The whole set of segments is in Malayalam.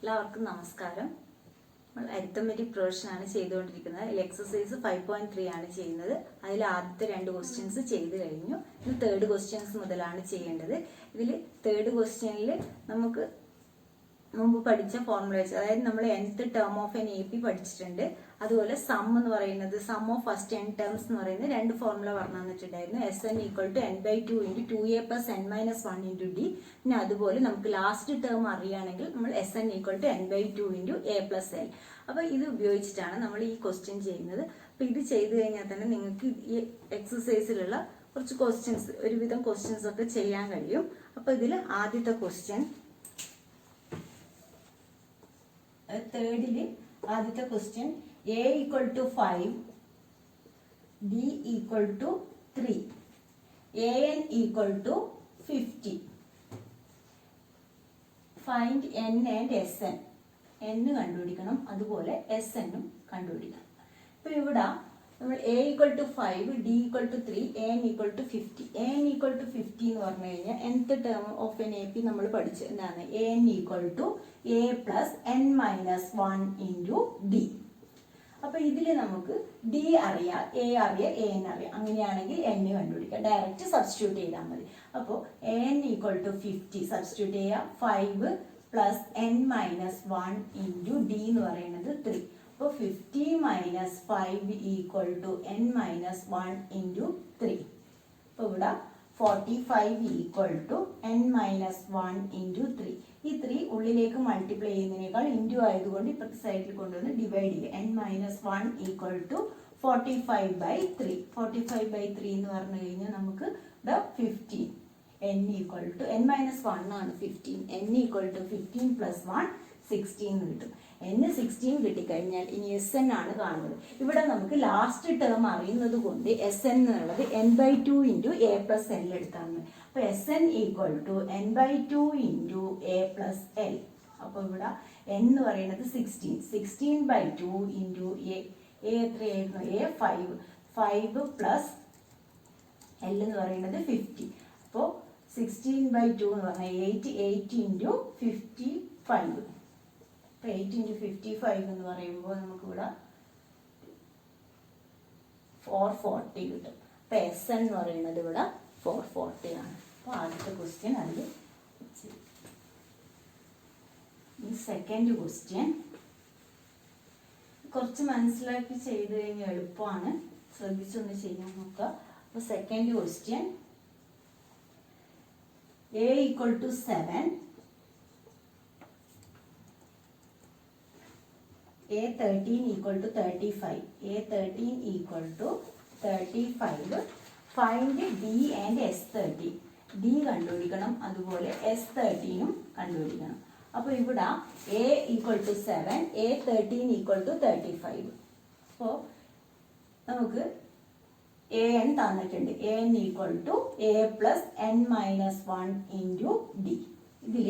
എല്ലാവർക്കും നമസ്കാരം. നമ്മൾ അരിത്തമെറ്റിക് പ്രൊവിഷൻ ആണ് ചെയ്തുകൊണ്ടിരിക്കുന്നത്. ഇതിൽ എക്സസൈസ് 5.3 ആണ് ചെയ്യുന്നത്. അതിൽ ആദ്യത്തെ 2 ക്വസ്റ്റ്യൻസ് ചെയ്ത് കഴിഞ്ഞു. ഇനി തേർഡ് ക്വസ്റ്റ്യൻസ് മുതലാണ് ചെയ്യേണ്ടത്. ഇതിൽ തേർഡ് ക്വസ്റ്റ്യനിൽ നമുക്ക് മുമ്പ് പഠിച്ച ഫോർമുല വെച്ച്, അതായത് നമ്മൾ nth term of n AP പഠിച്ചിട്ടുണ്ട്. അതുപോലെ സം എന്ന് പറയുന്നത് sum of first n terms എന്ന് പറയുന്നത് 2 ഫോർമുല പറഞ്ഞു തന്നിട്ടുണ്ടായിരുന്നു. Sn = n/2 × 2a + n - 1 × d. പിന്നെ അതുപോലെ നമുക്ക് ലാസ്റ്റ് ടേം അറിയുകയാണെങ്കിൽ നമ്മൾ Sn = n/2 × a + l. അപ്പോൾ ഇത് ഉപയോഗിച്ചിട്ടാണ് നമ്മൾ ഈ ക്വസ്റ്റ്യൻ ചെയ്യുന്നത്. അപ്പോൾ ഇത് ചെയ്ത് കഴിഞ്ഞാൽ തന്നെ നിങ്ങൾക്ക് ഈ എക്സസൈസിലുള്ള കുറച്ച് ക്വസ്റ്റ്യൻസ്, ഒരുവിധം ക്വസ്റ്റ്യൻസ് ഒക്കെ ചെയ്യാൻ കഴിയും. അപ്പോൾ ഇതിൽ ആദ്യത്തെ ക്വസ്റ്റ്യൻ, തേർഡില് ആദ്യത്തെ question, a = 5, d = 3, an = 50. Find n and Sn. n കണ്ടുപിടിക്കണം, അതുപോലെ Sn ഉം കണ്ടുപിടിക്കണം. ഇപ്പൊ ഇവിടെ നമ്മൾ a = 5, d = 3, an = 50. an = 50 എന്ന് പറഞ്ഞു കഴിഞ്ഞാൽ nth term of n AP നമ്മൾ പഠിച്ചു. എന്താണ്? an = a + n - 1 × d. അപ്പൊ ഇതിൽ നമുക്ക് d അറിയാം, a അറിയാം, an അറിയാം. അങ്ങനെയാണെങ്കിൽ n കണ്ടുപിടിക്കാം. ഡയറക്റ്റ് സബ്സ്റ്റിറ്റ്യൂട്ട് ചെയ്താൽ മതി. അപ്പോൾ an = 50 സബ്സ്റ്റിറ്റ്യൂട്ട് ചെയ്യാം. 5 + n - 1 × d എന്ന് പറയുന്നത് 3. അപ്പോൾ 50 - 5 = n - 1 × 3. അപ്പോൾ ഇവിടെ 45 = n - 1 × 3. ഈ 3 ഉള്ളിലേക്ക് മൾട്ടിപ്ലൈ ചെയ്യുന്നതിനേക്കാൾ ഇൻറ്റു ആയതുകൊണ്ട് ഇപ്പോഴത്തെ സൈഡിൽ കൊണ്ടുവന്ന് ഡിവൈഡ് ചെയ്യുക. n - 1 = 45/3. 45/3 എന്ന് പറഞ്ഞു കഴിഞ്ഞാൽ നമുക്ക് ഇവിടെ 15. n - 1 ആണ് 15. n = 15 + 1 16 കിട്ടും. n 16 കിട്ടിക്കഴിഞ്ഞാൽ ഇനി Sn ആണ് കാണുന്നത്. ഇവിടെ നമുക്ക് ലാസ്റ്റ് ടേം അറിയുന്നത് കൊണ്ട് Sn എന്നുള്ളത് n/2 × a + l എടുത്താൽ മതി. അപ്പൊ Sn = n/2 × a + l. അപ്പൊ ഇവിടെ n എന്ന് പറയുന്നത് 16. 16/2 × a. a എത്രയായിരുന്നു? a 5. 5 + l എന്ന് പറയുന്നത് 50. അപ്പോൾ 16/2 എന്ന് പറഞ്ഞാൽ 8. 8 × 55. 8 × 55 എന്ന് പറയുമ്പോൾ നമുക്കിവിടെ 440 കിട്ടും. അപ്പൊ Sn എന്ന് പറയുന്നത് ഇവിടെ 440 ആണ്. അപ്പൊ ആദ്യത്തെ ക്വസ്റ്റ്യൻ അതിൽ. ഈ സെക്കൻഡ് ക്വസ്റ്റ്യൻ കുറച്ച് മനസ്സിലാക്കി ചെയ്ത് കഴിഞ്ഞാൽ എളുപ്പമാണ്. ശ്രദ്ധിച്ചൊന്ന് ചെയ്യാൻ നോക്കുക. അപ്പൊ second question, a = 7, a13 = 35. a13 = 35. Find d and S13. d കണ്ടുപിടിക്കണം, അതുപോലെ S13 ഉം കണ്ടുപിടിക്കണം. അപ്പോൾ ഇവിടെ a = 7, a13 = 35. അപ്പോൾ നമുക്ക് an തന്നിട്ടുണ്ട്. an = a + n - 1 × d. ഇതിൽ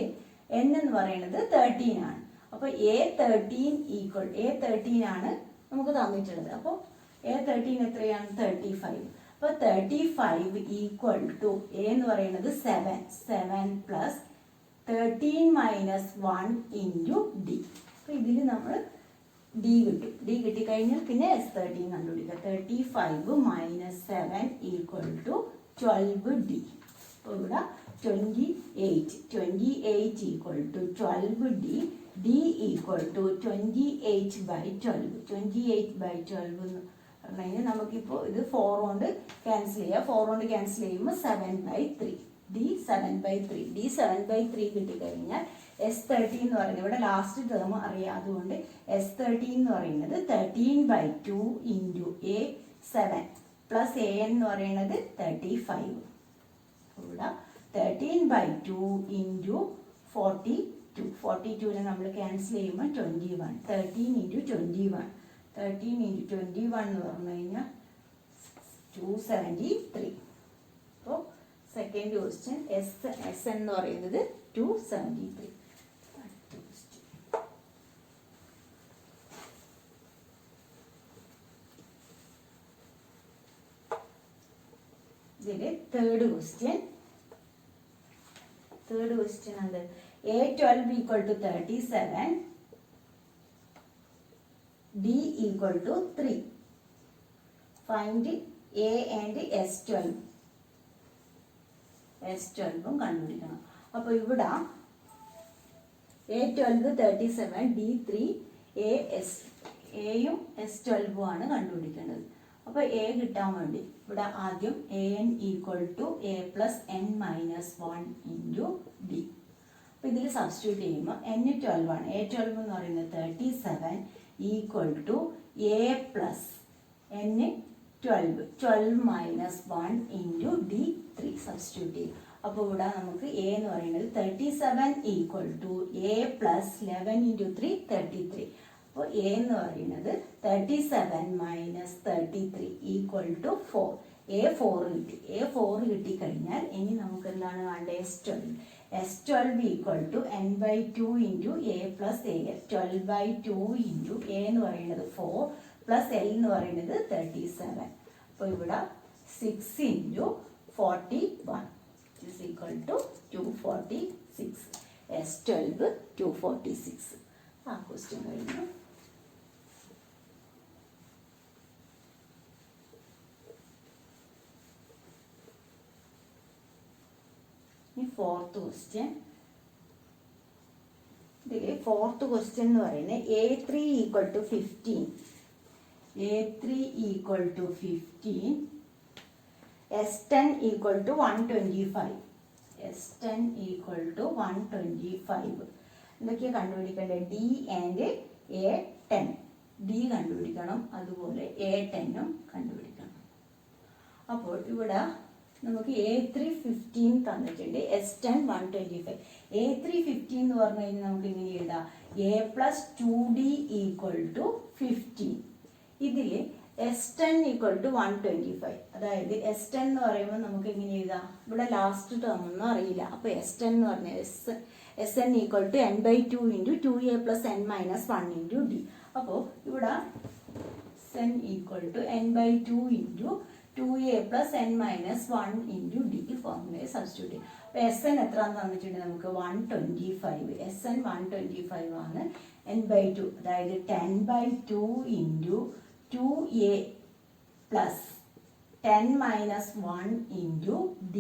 n എന്ന് പറയുന്നത് 13 ആണ്. അപ്പോൾ a13 ആണ് നമുക്ക് തന്നിട്ടുള്ളത്. അപ്പോൾ a13 എത്രയാണ്? 35. അപ്പോൾ 35 = a എന്ന് പറയുന്നത് 7. 7 + 13 - 1 × d. അപ്പോൾ ഇതിൽ നമ്മൾ d കിട്ടും. d കിട്ടിക്കഴിഞ്ഞാൽ പിന്നെ S13 കണ്ടുപിടിക്കുക. 35 - 7 = 12d. അപ്പോൾ ഇവിടെ 28. 28 = 12d. d = 28/12. 28/12 എന്ന് പറഞ്ഞു കഴിഞ്ഞാൽ നമുക്കിപ്പോൾ ഇത് 4 കൊണ്ട് ക്യാൻസൽ ചെയ്യാം. 4 കൊണ്ട് ക്യാൻസൽ ചെയ്യുമ്പോൾ 7/3. d 7/3. d 7/3 കിട്ടിക്കഴിഞ്ഞാൽ S13 എന്ന് പറയുന്നത് ഇവിടെ ലാസ്റ്റ് ടേം അറിയാം. അതുകൊണ്ട് S13 എന്ന് പറയുന്നത് 13/2 × a 7 + an എന്ന് പറയുന്നത് 35. ഇവിടെ 13/2 × 42. 42നെ നമ്മൾ ക്യാൻസൽ ചെയ്യുമ്പോൾ 21. 13 × 21. 13 × 21 എന്ന് പറഞ്ഞു കഴിഞ്ഞാൽ 273. അപ്പോൾ സെക്കൻഡ് ക്വസ്റ്റ്യൻ Sn എന്ന് പറയുന്നത് 273. ഇതിലെ തേർഡ് ക്വസ്റ്റ്യൻ എന്ത്? A12 equal to 37, D equal to 3. Find A and S12. S12 കണ്ടുപിടിക്കണം. അപ്പോൾ ഇവിടെ A12 37, D3, Aയും S12 ആണ് കണ്ടുപിടിക്കേണ്ടത്. അപ്പോൾ A കിട്ടാൻ വേണ്ടി ഇവിടെ ആദ്യം AN equal to A plus N minus 1 into D. അപ്പോൾ ഇതിൽ സബ്സ്റ്റിറ്റ്യൂട്ട് ചെയ്യുമ്പോൾ N12 ആണ്. A12 എന്ന് പറയുന്നത് 37 equal to A plus N12 minus 1 into D3 substitute ചെയ്യും. അപ്പോൾ ഇവിടെ നമുക്ക് A എന്ന് പറയുന്നത് 37 equal to A plus 11 into 3 33. അപ്പോൾ A എന്ന് പറയുന്നത് 37 മൈനസ് 33 ഈക്വൽ ടു 4. A4 കിട്ടി. A4 കിട്ടിക്കഴിഞ്ഞാൽ ഇനി നമുക്ക് എന്താണ് വേണ്ടത്? S12. S12 equal to N/2 into A plus AL. 12/2 into A എന്ന് പറയുന്നത് 4 പ്ലസ് L എന്ന് പറയുന്നത് 37. അപ്പോൾ ഇവിടെ 6 into 41 is equal to 246. S12 246. ആ ക്വസ്റ്റ്യൻ കഴിഞ്ഞു. ഇനി ഫോർത്ത് ക്വസ്റ്റ്യൻ. ഇതിൽ ഫോർത്ത് ക്വസ്റ്റ്യൻ എന്ന് പറയുന്നത് A3 equal to 15. A3 equal to 15. S10 equal to 125. S10 equal to 125. എന്തൊക്കെയാണ് കണ്ടുപിടിക്കേണ്ടത്? D and A10. D കണ്ടുപിടിക്കണം, അതുപോലെ A10ഉം കണ്ടുപിടിക്കണം. അപ്പോൾ ഇവിടെ നമുക്ക് A3 15 തന്നിട്ടുണ്ട്, S10 125. A3 15 എന്ന് പറഞ്ഞു കഴിഞ്ഞാൽ നമുക്ക് ഇങ്ങനെ എഴുതാം, A plus 2D equal to 15. ഇതിൽ S10 ഈക്വൽ ടു 125. അതായത് S10 എന്ന് പറയുമ്പോൾ നമുക്ക് എങ്ങനെ എഴുതാം? ഇവിടെ ലാസ്റ്റ് ടേം ഒന്നും അറിയില്ല. അപ്പോൾ S10 എന്ന് പറഞ്ഞാൽ Sn equal to N/2 into 2A plus N minus 1 into D. അപ്പോൾ ഇവിടെ Sn equal to N/2 into 2A plus N minus 1 into D ഫോർമുലയെ സബ്സ്റ്റിറ്റ്യൂട്ട് ചെയ്യും. അപ്പോൾ Sn എത്രയാണെന്ന് തന്നിട്ടുണ്ട് നമുക്ക്? 125. Sn 125 ആണ്. N/2 അതായത് 10/2 into 2A plus 10 minus 1 into D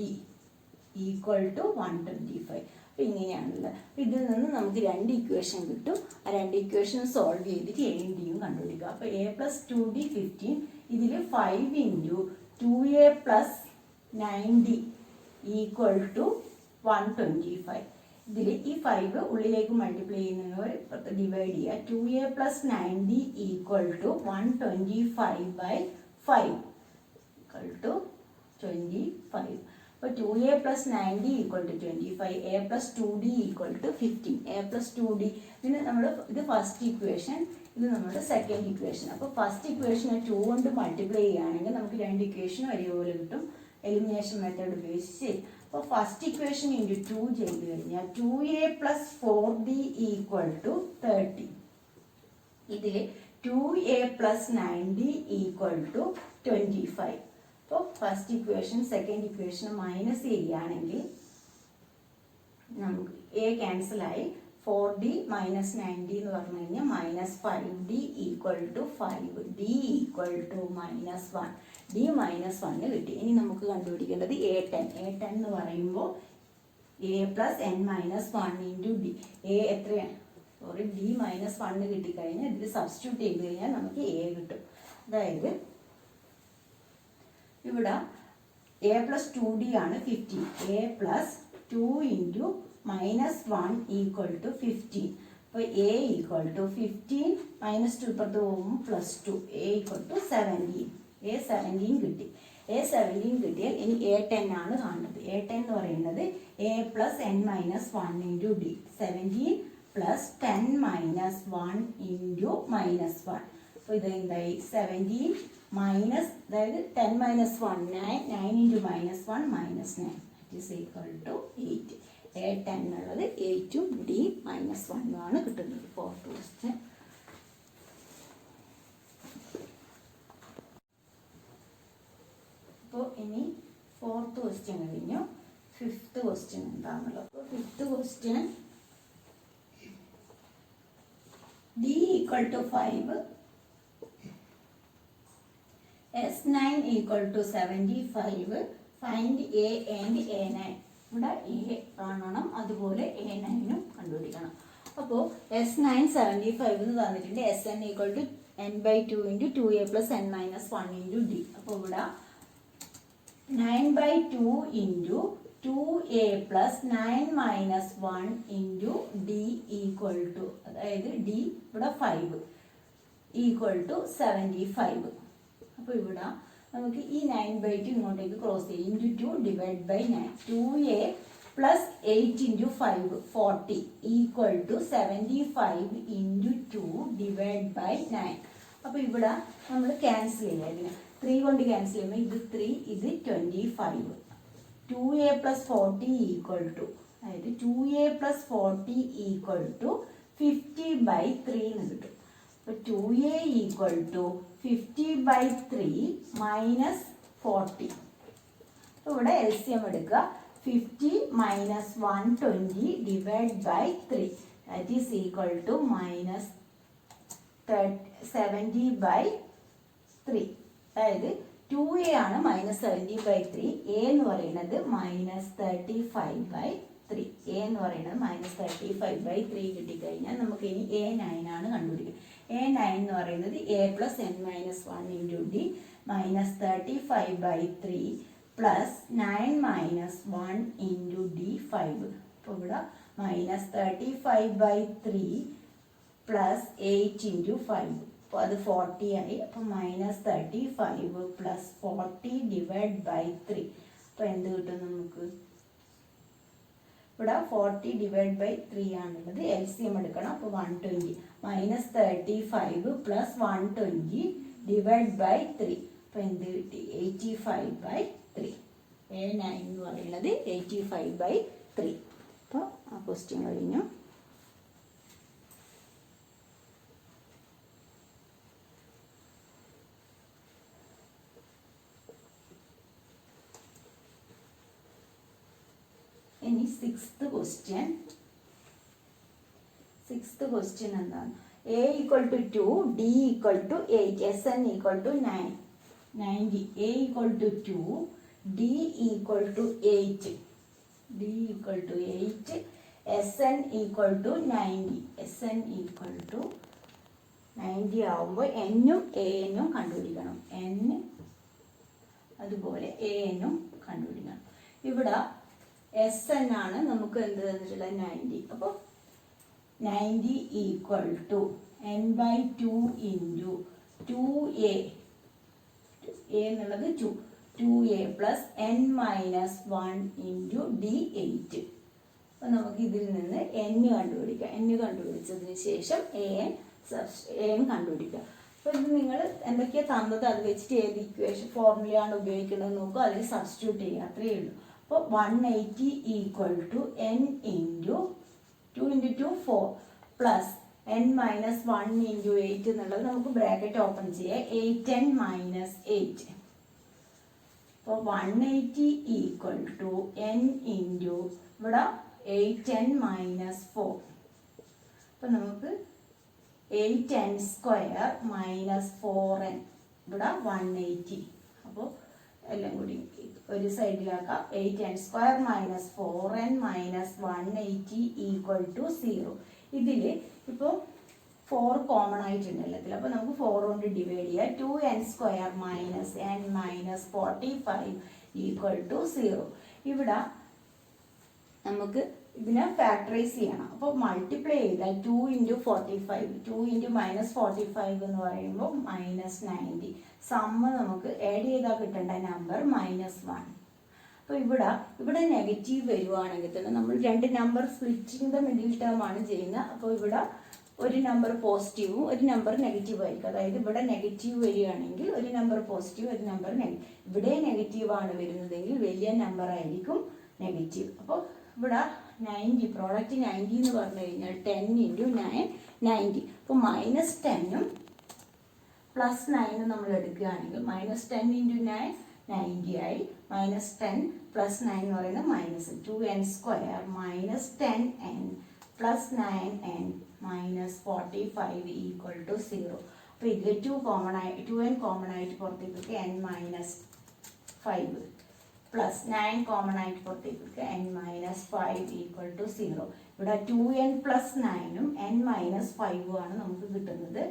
equal to 125. അപ്പോൾ ഇങ്ങനെയാണുള്ളത്. അപ്പോൾ ഇതിൽ നിന്ന് നമുക്ക് രണ്ട് ഇക്വേഷൻ കിട്ടും. ആ രണ്ട് ഇക്വേഷൻ സോൾവ് ചെയ്തിട്ട് എയും ഡിയും കണ്ടുപിടിക്കുക. അപ്പോൾ A പ്ലസ് 2D 15. ഇതിൽ 5 into 2A plus 9D equal to 125. ഇതിൽ ഈ 5 ഉള്ളിലേക്ക് മൾട്ടിപ്ലൈ ചെയ്യുന്നവർ ഡിവൈഡ് ചെയ്യുക. 2A plus 9D equal to 125/5 equal to 25. അപ്പോൾ 2A plus 9D equal to 25. A plus 2D equal to 15. A plus 2D ഇതിന് നമ്മൾ ഇത് ഫസ്റ്റ് ഇക്വേഷൻ, ഇത് നമ്മുടെ സെക്കൻഡ് ഇക്വേഷൻ. അപ്പോൾ ഫസ്റ്റ് ഇക്വേഷനെ 2 കൊണ്ട് മൾട്ടിപ്ലൈ ചെയ്യുകയാണെങ്കിൽ നമുക്ക് രണ്ട് ഇക്വേഷൻ ഒരേപോലെ കിട്ടും. എലിമിനേഷൻ മെത്തേഡ് ഉപയോഗിച്ച്. അപ്പോൾ ഫസ്റ്റ് ഇക്വേഷൻ ഇൻറ്റു 2 ചെയ്ത് കഴിഞ്ഞാൽ 2A plus 4D equal to 30. ഇതിൽ 2A plus 9D equal to 25. അപ്പോൾ first equation second equation minus ചെയ്യുകയാണെങ്കിൽ നമുക്ക് A ക്യാൻസലായി. 4D മൈനസ് 9D എന്ന് പറഞ്ഞു കഴിഞ്ഞാൽ minus 5D equal to 5. D equal to minus 1. D minus 1 കിട്ടി. ഇനി നമുക്ക് കണ്ടുപിടിക്കേണ്ടത് A10. A10 എന്ന് പറയുമ്പോൾ A plus N minus 1 into D. A എത്രയാണ്? സോറി, D മൈനസ് 1 കിട്ടിക്കഴിഞ്ഞാൽ ഇതിൽ സബ്സ്റ്റിറ്റ്യൂട്ട് ചെയ്ത് കഴിഞ്ഞാൽ നമുക്ക് A കിട്ടും. അതായത് ഇവിടെ A പ്ലസ് 2D ആണ് 15. A plus 2 into minus 1 equal to 15. അപ്പോൾ A ഈക്വൽ ടു 15 മൈനസ് 2 ഇപ്പുറത്ത് പോകുമ്പോൾ plus 2. A equal to 17. A 17 കിട്ടി. A 17 കിട്ടിയാൽ ഇനി A10 ആണ് കാണുന്നത്. A10 എന്ന് പറയുന്നത് A plus N minus 1 into D. 17 plus 10 minus 1 into minus 1. അപ്പോൾ ഇത് എന്തായി? 17 മൈനസ്, അതായത് 10 minus 1 9. 9 into minus 1 minus 9 it is equal to 8. A10 എന്നുള്ളത് 8ഉം D മൈനസ് 1 ആണ് കിട്ടുന്നത്. Fourth question. അപ്പോൾ ഇനി ഫോർത്ത് ക്വസ്റ്റ്യൻ കഴിഞ്ഞു. ഫിഫ്ത്ത് ക്വസ്റ്റ്യൻ എന്താണല്ലോ. അപ്പോൾ fifth question D equal to 5, S9 equal to 75, find A and A9. ഇവിടെ A കാണണം, അതുപോലെ A9 കണ്ടുപിടിക്കണം. അപ്പോൾ S9 75 എന്ന് തന്നിട്ടുണ്ട്. Sn equal to n/2 into 2a plus n minus 1 into d. അപ്പോൾ ഇവിടെ 9/2 into 2a plus 9 minus 1 into d equal to, അതായത് d ഇവിടെ 5 equal to 75. അപ്പോൾ ഇവിടെ നമുക്ക് ഈ 9/2 ഇങ്ങോട്ടേക്ക് ക്രോസ് ചെയ്യും. Into 2 divide by 9. 2a plus 8 into 5 40 equal to 75 into 2 divide by 9. അപ്പോൾ ഇവിടെ നമ്മൾ ക്യാൻസൽ ചെയ്യുക. ഇതിന് 3 കൊണ്ട് ക്യാൻസൽ ചെയ്യുമ്പോൾ ഇത് 3, ഇത് 25. 2a പ്ലസ് 40 ഈക്വൽ ടു, അതായത് 2a പ്ലസ് 40 ഈക്വൽ ടു 50/3 എന്ന് കിട്ടും. അപ്പോൾ 2a ഈക്വൽ ടു 50/3 മൈനസ് 40. അപ്പോൾ ഇവിടെ LCM എടുക്കുക. 50 minus 120 divide by 3, that is equal to minus 70/3. അതായത് 2a ആണ് മൈനസ് 70/3, a എന്ന് പറയുന്നത് മൈനസ് 35/3. a എന്ന് പറയുന്നത് മൈനസ് 35/3 കിട്ടിക്കഴിഞ്ഞാൽ നമുക്ക് ഇനി A9 ആണ് കണ്ടുപിടിക്കുക. A9 എന്ന് പറയുന്നത് a plus n minus 1 into D minus 35/3 plus 9 minus 1 into D 5. അപ്പോൾ ഇവിടെ മൈനസ് 35/3 പ്ലസ് 8 ഇൻറ്റു 5. അപ്പോൾ അത് 40 ആയി. അപ്പോൾ മൈനസ് 35 പ്ലസ് 40 ഡിവൈഡ് ബൈ 3. അപ്പോൾ എന്ത് കിട്ടും നമുക്ക്? ഇവിടെ 40 ഡിവൈഡ് ബൈ 3 ആണുള്ളത്. LCM എടുക്കണം. അപ്പോൾ 120 മൈനസ് 35 പ്ലസ് 120 ഡിവൈഡ് ബൈ 3. അപ്പോൾ എന്ത് കിട്ടി? 85/3. A9 എന്ന് പറയുന്നത് 85/3. അപ്പോൾ ആ ക്വസ്റ്റ്യൻ കഴിഞ്ഞു. ഇനി സിക്സ്ത് ക്വസ്റ്റ്യൻ എന്താണ്? a equal to 2, d equal to 8, Sn equal to 90. a equal to 2, d equal to 8, Sn equal to 90. Sn equal to 90 ആവുമ്പോൾ n-ഉം a-നും കണ്ടുപിടിക്കണം. n അതുപോലെ a-നും കണ്ടുപിടിക്കണം. ഇവിടെ Sn ആണ് നമുക്ക് എന്ത് തന്നിട്ടുള്ള 90. അപ്പോൾ 90 equal to n/2 into 2a, a എന്നുള്ളത് 2a plus n minus 1 into d 8. അപ്പോൾ നമുക്ക് ഇതിൽ നിന്ന് n കണ്ടുപിടിക്കാം. n കണ്ടുപിടിച്ചതിന് ശേഷം an കണ്ടുപിടിക്കുക. അപ്പോൾ ഇത് നിങ്ങൾ എന്തൊക്കെയാണ് തന്നത് അത് വെച്ചിട്ട് ഏത് ഇക്വേഷൻ ഫോർമുലയാണ് ഉപയോഗിക്കുന്നത് നോക്കുക, അതിൽ സബ്സ്റ്റിറ്റ്യൂട്ട് ചെയ്യുക, അത്രയേ ഉള്ളൂ. അപ്പോൾ 180 equal to n into 2 into 2 4 plus n minus 1 into 8 എന്നുള്ളത് നമുക്ക് ബ്രാക്കറ്റ് ഓപ്പൺ ചെയ്യാം. 8n minus 8. അപ്പോൾ 180 ഈക്വൽ ടു n ഇൻറ്റു ഇവിടെ 8n മൈനസ് 4. അപ്പോൾ നമുക്ക് 8n സ്ക്വയർ മൈനസ് 4n ഇവിടെ 180. അപ്പോൾ എല്ലാം കൂടി ഒരു സൈഡിലാക്കാം. 8n square minus 4n minus 180 equal to 0. ഇതിൽ ഇപ്പോൾ 4 കോമൺ ആയിട്ടുണ്ട് എല്ലാത്തിൽ. അപ്പോൾ നമുക്ക് 4 കൊണ്ട് ഡിവൈഡ് ചെയ്യാം. 2n square minus n minus 45 equal to 0. ഇവിടെ നമുക്ക് ഇതിനെ ഫാക്ടറൈസ് ചെയ്യണം. അപ്പോൾ മൾട്ടിപ്ലൈ ചെയ്താൽ 2 ഇൻറ്റു 45, 2 ഇൻറ്റു മൈനസ് 45 എന്ന് പറയുമ്പോൾ മൈനസ് 90. സമ്മ് നമുക്ക് ആഡ് ചെയ്താൽ കിട്ടേണ്ട നമ്പർ -1. അപ്പോൾ ഇവിടെ നെഗറ്റീവ് വരുവാണെങ്കിൽ തന്നെ നമ്മൾ രണ്ട് number splitting the middle term ആണ് ചെയ്യുന്നത്. അപ്പോൾ ഇവിടെ ഒരു നമ്പർ പോസിറ്റീവും ഒരു നമ്പർ നെഗറ്റീവ് ആയിരിക്കും. അതായത് ഇവിടെ നെഗറ്റീവ് വരികയാണെങ്കിൽ ഒരു നമ്പർ പോസിറ്റീവ്, ഒരു നമ്പർ നെഗറ്റീവ്. ഇവിടെ നെഗറ്റീവാണ് വരുന്നതെങ്കിൽ വലിയ നമ്പർ ആയിരിക്കും നെഗറ്റീവ്. അപ്പോൾ ഇവിടെ 90 പ്രോഡക്റ്റ് 90 എന്ന് പറഞ്ഞു കഴിഞ്ഞാൽ 10 ഇൻറ്റു 9 90. അപ്പോൾ -10ഉം +9 നമ്മൾ എടുക്കുകയാണെങ്കിൽ -10 ഇൻറ്റു 9 90 ആയി. -10 +9 എന്ന് പറയുന്നത് -2n square -10n +9n minus 45 equal to 0. അപ്പോൾ ഇതിൽ 2n കോമൺ ആയിട്ട് പുറത്തേക്ക് n മൈനസ് 5 പ്ലസ് 9 കോമൺ ആയിട്ട് പുറത്തേക്ക് n മൈനസ് 5 ഈക്വൽ ടു 0. ഇവിടെ 2n പ്ലസ് 9ഉം n മൈനസ് 5ഉം ആണ് നമുക്ക് കിട്ടുന്നത്.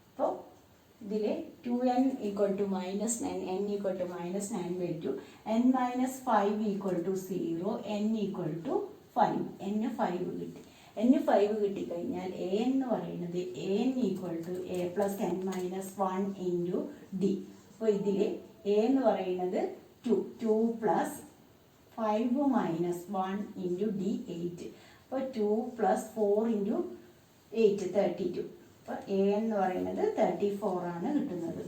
അപ്പോൾ ഇതിൽ 2n equal to minus 9, n equal to minus 9/2, n minus 5 equal to 0, n equal to 5, n 5 കിട്ടി. n 5 കിട്ടിക്കഴിഞ്ഞാൽ a എന്ന് പറയുന്നത് an equal to a plus n minus 1 into d. അപ്പോൾ ഇതിൽ a എന്ന് പറയുന്നത് 2 പ്ലസ് 5 മൈനസ് 1 ഇൻറ്റു ഡി 8. അപ്പോൾ 2 പ്ലസ് 4 ഇൻറ്റു 8 32. അപ്പോൾ a എന്ന് പറയുന്നത് 34 ആണ് കിട്ടുന്നത്.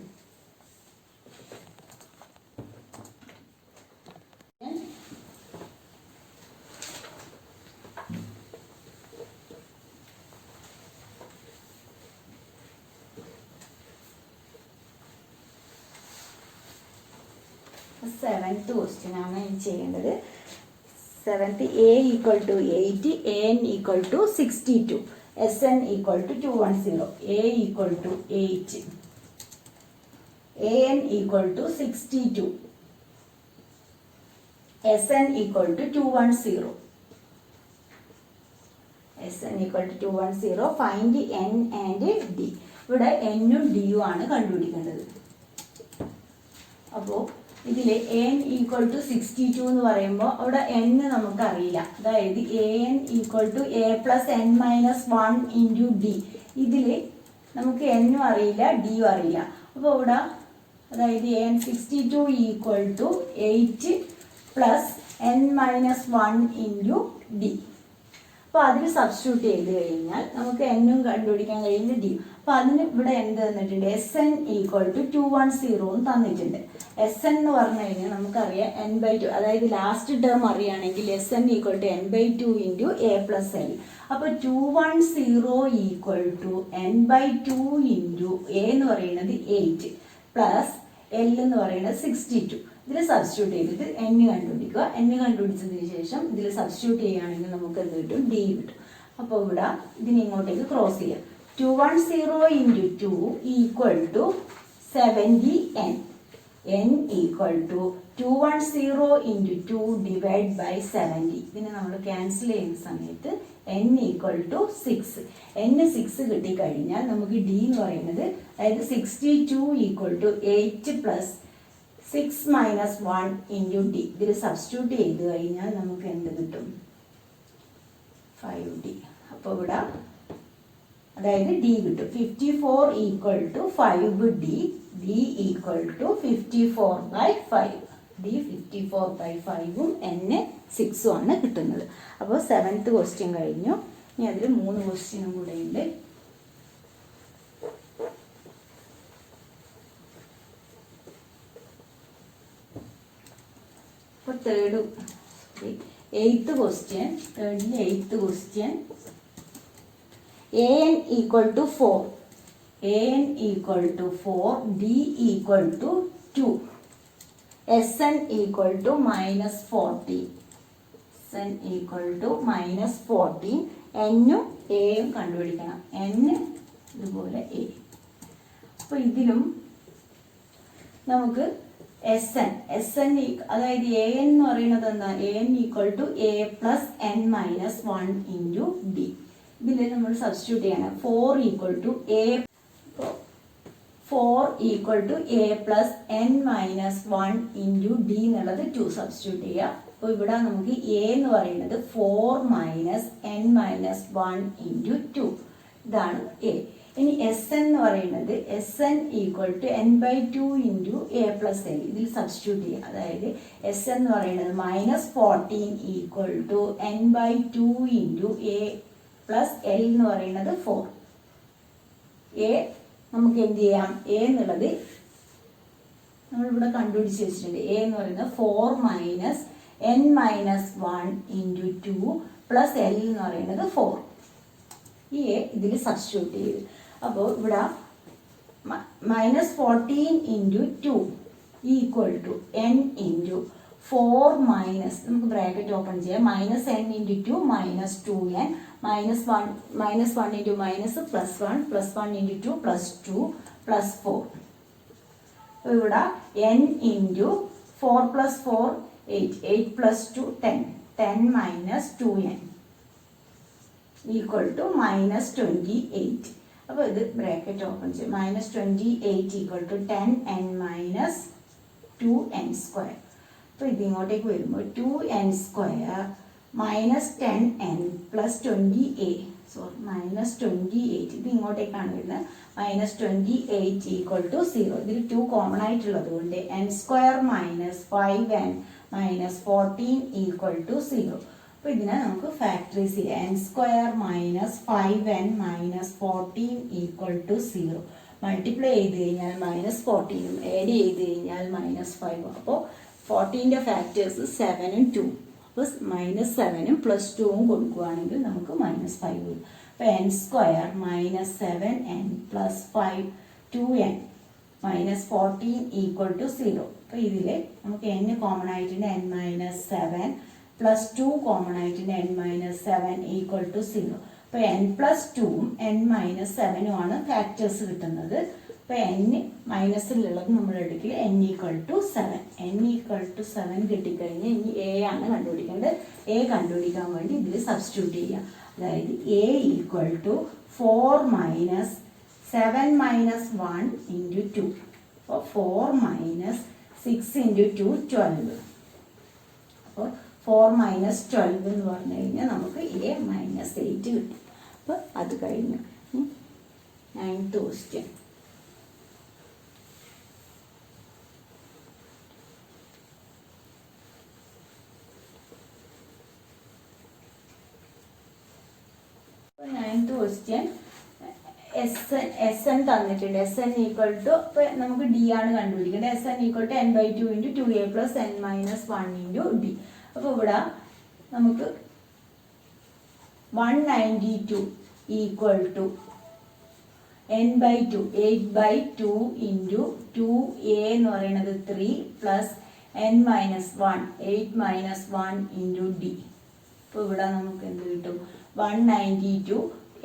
സെവൻത്ത് ക്വസ്റ്റ്യൻ ആണ് ഇനി ചെയ്യേണ്ടത്. Seventh a equal to 8, an equal to 62, sn equal to 210. a equal to 8, an equal to 62, sn equal to 210. sn equal to 210. Find n and d. ഇവിടെ n ഉം d ഉം ആണ് കണ്ടുപിടിക്കേണ്ടത്. അപ്പോൾ ഇതിൽ an ഈക്വൽ ടു 62 എന്ന് പറയുമ്പോൾ അവിടെ n നമുക്കറിയില്ല. അതായത് an equal to a plus n minus 1 into d. ഇതിൽ നമുക്ക് n ഉം അറിയില്ല d ഉം അറിയില്ല. അപ്പോൾ ഇവിടെ അതായത് an 62 equal to 8 plus n minus 1 into d. അപ്പോൾ അതിൽ സബ്സ്റ്റിറ്റ്യൂട്ട് ചെയ്ത് കഴിഞ്ഞാൽ നമുക്ക് n ഉം കണ്ടുപിടിക്കാൻ കഴിയുന്ന d. അപ്പോൾ അതിന് ഇവിടെ എന്ത് തന്നിട്ടുണ്ട്? sn ഈക്വൽ ടു 210 തന്നിട്ടുണ്ട്. sn എന്ന് പറഞ്ഞു കഴിഞ്ഞാൽ നമുക്കറിയാം n/2, അതായത് ലാസ്റ്റ് ടേം അറിയുകയാണെങ്കിൽ sn equal to n/2 into a plus l. അപ്പോൾ 210 equal to n/2 into a എന്ന് പറയുന്നത് 8 പ്ലസ് l എന്ന് പറയുന്നത് 62. ഇതിൽ സബ്സ്റ്റിറ്റ്യൂട്ട് ചെയ്തിട്ട് n കണ്ടുപിടിക്കുക. n കണ്ടുപിടിച്ചതിന് ശേഷം ഇതിൽ സബ്സ്റ്റിറ്റ്യൂട്ട് ചെയ്യുകയാണെങ്കിൽ നമുക്ക് എന്ത് കിട്ടും? d കിട്ടും. അപ്പോൾ ഇവിടെ ഇതിന് ഇങ്ങോട്ടേക്ക് ക്രോസ് ചെയ്യാം. 210 into 2 equal to 70n. n equal to 210 into 2 divide by 70. ഇതിനെ നമ്മൾ ക്യാൻസൽ ചെയ്യുന്ന സമയത്ത് n ഈക്വൽ ടു 6. n 6 കിട്ടിക്കഴിഞ്ഞാൽ നമുക്ക് d എന്ന് പറയുന്നത് അതായത് 62 equal to 8 plus 6 minus 1 into d. ഇതിൽ സബ്സ്റ്റിറ്റ്യൂട്ട് ചെയ്ത് കഴിഞ്ഞാൽ നമുക്ക് എന്ത് കിട്ടും? 5d. അപ്പോൾ ഇവിടെ അതായത് d കിട്ടും. 54 equal to 5d. d equal to 54/5. d 54/5ഉം n 6ഉം ആണ് കിട്ടുന്നത്. അപ്പോൾ 7th ക്വസ്റ്റ്യൻ കഴിഞ്ഞു. ഇനി അതിൽ 3 ക്വസ്റ്റ്യനും കൂടെ ഉണ്ട്. അപ്പോൾ 8th question. an equal to 4. an equal to 4, d equal to 2, sn equal to minus 14. sn equal to minus 14. n-ഉം a-യും കണ്ടുപിടിക്കണം. n ഇതുപോലെ a. അപ്പോൾ ഇതിലും നമുക്ക് sn അതായത് an എന്ന് പറയുന്നത് എന്താ? an equal to a plus n minus 1 into d. ഇതിൽ നമ്മൾ സബ്സ്റ്റിറ്റ്യൂട്ട് ചെയ്യണം. 4 equal to a plus n minus 1 into d എന്നുള്ളത് 2 സബ്സ്റ്റിറ്റ്യൂട്ട് ചെയ്യുക. അപ്പോൾ ഇവിടെ നമുക്ക് a എന്ന് പറയുന്നത് 4 മൈനസ് n മൈനസ് 1 ഇൻറ്റു 2. ഇതാണ് a. ഇനി sn എന്ന് പറയുന്നത് sn equal to n/2 into a plus l. ഇതിൽ സബ്സ്റ്റിറ്റ്യൂട്ട് ചെയ്യുക. അതായത് sn എന്ന് പറയുന്നത് minus 14 equal to n/2 into a plus l എന്ന് പറയുന്നത് 4. a നമുക്ക് എന്ത് ചെയ്യാം? a എന്നുള്ളത് നമ്മളിവിടെ കണ്ടുപിടിച്ച് വെച്ചിട്ടുണ്ട്. a എന്ന് പറയുന്നത് 4 minus n minus 1 into 2 plus l എന്ന് പറയുന്നത് 4. ഈ a ഇതിൽ സബ്സ്റ്റിറ്റ്യൂട്ട് ചെയ്ത് അപ്പോൾ ഇവിടെ minus 14 into 2 equal to n into 4 minus നമുക്ക് ബ്രാക്കറ്റ് ഓപ്പൺ ചെയ്യാം. Minus n into 2 minus 2n -1 into minus +1 into 2 +2 +4. അപ്പോൾ ഇവിടെ n into 4 + 4 8 8 + 2 10 10 minus 2n equal to -28. അപ്പോൾ ഇത് ബ്രാക്കറ്റ് ഓപ്പൺ ചെയ്യും. -28 equal to 10n minus 2n square. അപ്പോൾ ഇത് ഇങ്ങോട്ടേക്ക് വരുമ്പോൾ 2n square minus 10n plus 28 ഇത് ഇങ്ങോട്ടേക്കാണ് വരുന്നത്. -28 equal to 0. ഇതിൽ 2 കോമൺ ആയിട്ടുള്ളത് കൊണ്ട് n square minus 5n minus 14 equal to 0. അപ്പോൾ ഇതിനെ നമുക്ക് ഫാക്ടറൈസ് ചെയ്യാം. n square minus 5n minus 14 equal to 0. Multiply ചെയ്ത് കഴിഞ്ഞാൽ -14ഉം ആഡ് ചെയ്ത് കഴിഞ്ഞാൽ -5. അപ്പോൾ 14ന്റെ ഫാക്ടേഴ്സ് 7ഉം 2. അപ്പോൾ -7ഉം +2ഉം കൊടുക്കുകയാണെങ്കിൽ നമുക്ക് -5 വരും. അപ്പോൾ n square minus 7n plus 5 2n minus 14 equal to 0. അപ്പോൾ ഇതിൽ നമുക്ക് n കോമൺ ആയിട്ടുണ്ട് n minus 7 plus 2 കോമൺ ആയിട്ടുണ്ട് n minus 7 equal to 0. അപ്പോൾ n plus 2ഉം n minus 7ഉം ആണ് ഫാക്ടേഴ്സ് കിട്ടുന്നത്. അപ്പോൾ n മൈനസിലുള്ളത് നമ്മൾ എടുക്കില്ല. n equal to 7. n equal to 7 കിട്ടിക്കഴിഞ്ഞ് ഇനി a ആണ് കണ്ടുപിടിക്കേണ്ടത്. a കണ്ടുപിടിക്കാൻ വേണ്ടി ഇതിൽ സബ്സ്റ്റിറ്റ്യൂട്ട് ചെയ്യുക. അതായത് a equal to 4 minus 7 minus 1 into 2. അപ്പോൾ 4 minus 6 into 2 12. അപ്പോൾ 4 minus 12 എന്ന് പറഞ്ഞു കഴിഞ്ഞാൽ നമുക്ക് a minus 8 കിട്ടും. അപ്പോൾ അത് കഴിഞ്ഞു. 9th question. Sn തന്നിട്ടുണ്ട്. Sn equal to ഇപ്പോൾ നമുക്ക് d ആണ് കണ്ടുപിടിക്കേണ്ടത്. Sn equal to n/2 into 2a plus n minus 1 into d. അപ്പോൾ ഇവിടെ നമുക്ക് 192 equal to n/2 8/2 into 2a എന്ന് പറയുന്നത് 3 plus n minus 1 8 minus 1 into d. അപ്പോൾ ഇവിടെ നമുക്ക് എന്ത് കിട്ടും? 192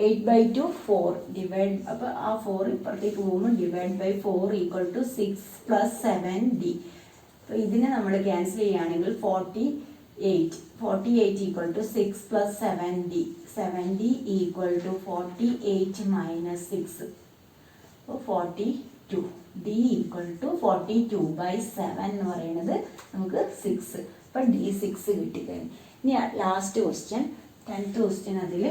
8/2 4 ഡിവൈഡ്, അപ്പോൾ ആ 4 ഇപ്പുറത്തേക്ക് പോകുമ്പോൾ divide by 4 equal to 6 plus 7d. അപ്പോൾ ഇതിനെ നമ്മൾ ക്യാൻസൽ ചെയ്യുകയാണെങ്കിൽ 48 equal to 6 plus 7d equal to 48 minus 6. അപ്പോൾ 42 d ഈക്വൽ ടു 42/7 എന്ന് പറയുന്നത് നമുക്ക് 6. അപ്പം d 6 കിട്ടിക്കഴിഞ്ഞു. ഇനി ലാസ്റ്റ് ക്വസ്റ്റ്യൻ 10th ക്വസ്റ്റ്യൻ. അതിൽ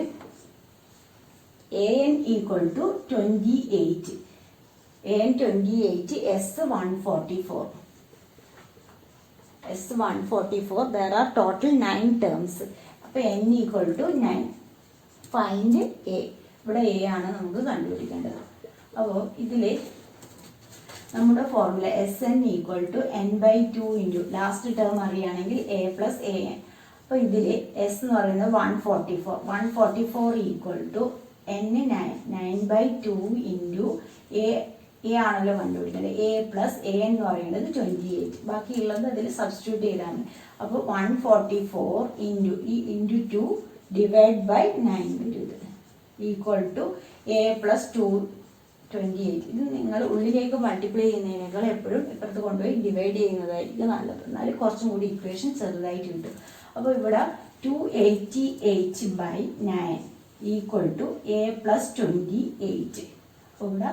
an equal to 28 s 144 there are total 9 terms. അപ്പോൾ n equal to 9. find a. ഇവിടെ a ആണ് നമുക്ക് കണ്ടുപിടിക്കേണ്ടത്. അപ്പോൾ ഇതിൽ നമ്മുടെ formula Sn equal to n/2 into last term അറിയുകയാണെങ്കിൽ a plus an. അപ്പോൾ ഇതിൽ s എന്ന് പറയുന്നത് 144 equal to n 9/2 into a ആണല്ലോ കണ്ടുപിടിക്കേണ്ടത്. a പ്ലസ് a എന്ന് പറയുന്നത് 28. ബാക്കിയുള്ളത് അതിൽ സബ്സ്റ്റിറ്റ്യൂട്ട് ചെയ്താൽ മതി. അപ്പോൾ 144 ഇൻറ്റു 2 ഡിവൈഡ് ബൈ 9 വരും. Equal to a plus 28. ഇത് നിങ്ങൾ ഉള്ളിലേക്ക് മൾട്ടിപ്ലൈ ചെയ്യുന്നതിനേക്കാൾ എപ്പോഴും ഇപ്പുറത്ത് കൊണ്ടുപോയി ഡിവൈഡ് ചെയ്യുന്നതായിരിക്കും നല്ലത്. എന്നാൽ കുറച്ചും കൂടി ഇക്വേഷൻ ചെറുതായിട്ട് കിട്ടും. അപ്പോൾ ഇവിടെ 288/9 ഈക്വൽ ടു a പ്ലസ് 28. അപ്പോൾ ഇവിടെ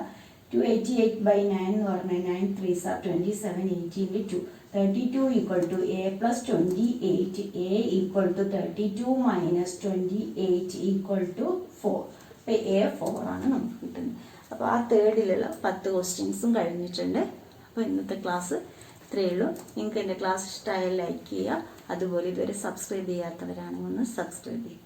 288/9 എന്ന് പറഞ്ഞാൽ 9 3s are 27 18 2 32 equal to a plus 28. a equal to 32 minus 28 equal to 4. അപ്പോൾ a 4 ആണ് നമുക്ക് കിട്ടുന്നത്. അപ്പോൾ ആ തേർഡിലുള്ള 10 ക്വസ്റ്റ്യൻസും കഴിഞ്ഞിട്ടുണ്ട്. അപ്പോൾ ഇന്നത്തെ ക്ലാസ് ഇത്രയേ ഉള്ളൂ. നിങ്ങൾക്ക് എൻ്റെ ക്ലാസ് ഇഷ്ടമായാൽ ലൈക്ക് ചെയ്യുക. അതുപോലെ ഇതുവരെ സബ്സ്ക്രൈബ് ചെയ്യാത്തവരാണെങ്കിൽ ഒന്ന് സബ്സ്ക്രൈബ് ചെയ്യുക.